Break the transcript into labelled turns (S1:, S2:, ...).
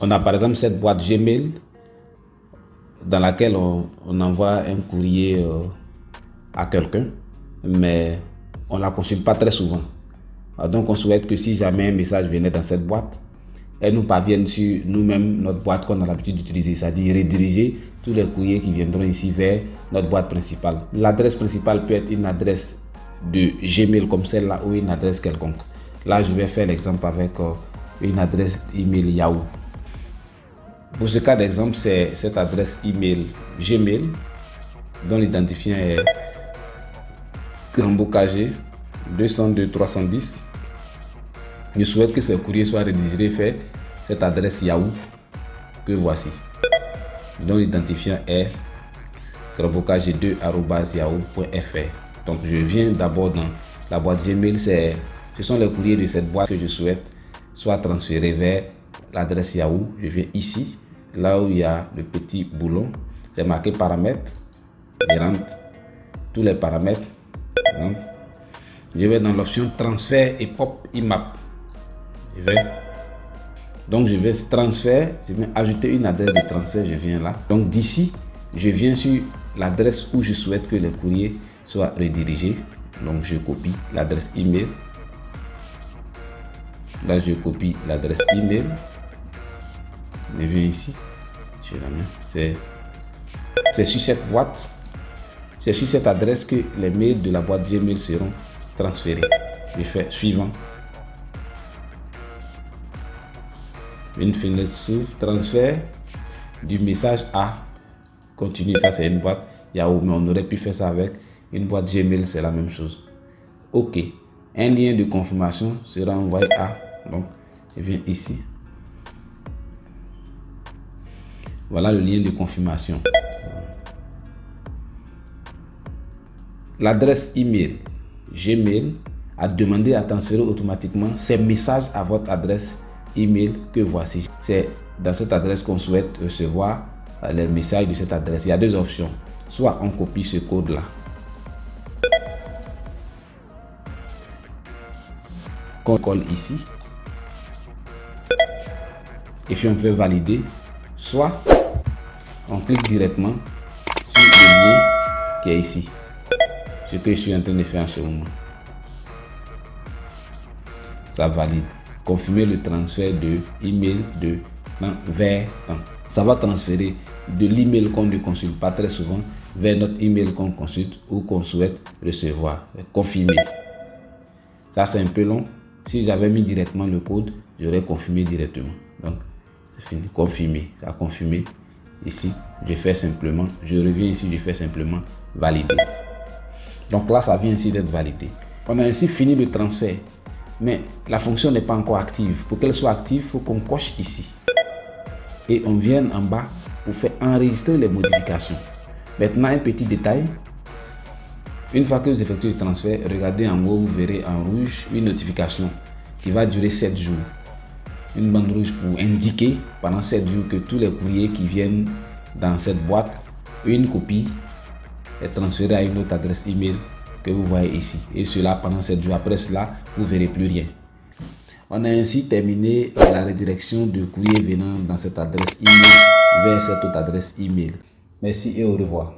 S1: On a par exemple cette boîte Gmail dans laquelle on envoie un courrier à quelqu'un, mais on ne la consulte pas très souvent. Donc on souhaite que si jamais un message venait dans cette boîte, elle nous parvienne sur nous-mêmes, notre boîte qu'on a l'habitude d'utiliser, c'est-à-dire rediriger tous les courriers qui viendront ici vers notre boîte principale. L'adresse principale peut être une adresse de Gmail comme celle-là ou une adresse quelconque. Là, je vais faire l'exemple avec une adresse email Yahoo. Pour ce cas d'exemple, c'est cette adresse email Gmail dont l'identifiant est KG 202 310. Je souhaite que ce courrier soit redirigé vers cette adresse Yahoo que voici, dont l'identifiant est kg2@yahoo.fr. Donc je viens d'abord dans la boîte Gmail, ce sont les courriers de cette boîte que je souhaite soit transférés vers l'adresse Yahoo. Je viens ici, là où il y a le petit boulon, c'est marqué paramètres, je rentre tous les paramètres. Je vais dans l'option transfert et pop IMAP. Donc je vais transfert, je vais ajouter une adresse de transfert, je viens là. Donc d'ici, je viens sur l'adresse où je souhaite que le courrier soit redirigé. Donc je copie l'adresse email. Là je copie l'adresse email. Je viens ici, je la mets. C'est sur cette boîte, c'est sur cette adresse que les mails de la boîte Gmail seront transférés. Je fais suivant. Une fenêtre s'ouvre, transfert du message à continue. Ça c'est une boîte Yahoo, mais on aurait pu faire ça avec une boîte Gmail, c'est la même chose. Ok, un lien de confirmation sera envoyé à, donc je viens ici, voilà le lien de confirmation. L'adresse email Gmail a demandé à transférer automatiquement ces messages à votre adresse email que voici. C'est dans cette adresse qu'on souhaite recevoir les messages de cette adresse. Il y a deux options. Soit on copie ce code là, qu'on colle ici, et puis on peut valider. Soit on clique directement sur le lien qui est ici. Ce que je suis en train de faire en ce moment. Ça valide. Confirmer le transfert de email de vers temps. Ça va transférer de l'email qu'on ne consulte pas très souvent vers notre email qu'on consulte ou qu'on souhaite recevoir. Confirmer. Ça c'est un peu long. Si j'avais mis directement le code, j'aurais confirmé directement. Donc c'est fini. Confirmer. Ça a confirmé. Ici, je fais simplement. Je reviens ici, je fais simplement valider. Donc là, ça vient ainsi d'être validé. On a ainsi fini le transfert. Mais la fonction n'est pas encore active. Pour qu'elle soit active, il faut qu'on coche ici. Et on vient en bas pour faire enregistrer les modifications. Maintenant, un petit détail. Une fois que vous effectuez le transfert, regardez en haut, vous verrez en rouge une notification qui va durer 7 jours. Une bande rouge pour indiquer pendant 7 jours que tous les courriers qui viennent dans cette boîte, une copie est transférée à une autre adresse email que vous voyez ici, et cela pendant 7 jours. Après cela, vous ne verrez plus rien. On a ainsi terminé la redirection de courrier venant dans cette adresse email vers cette autre adresse email. Merci et au revoir.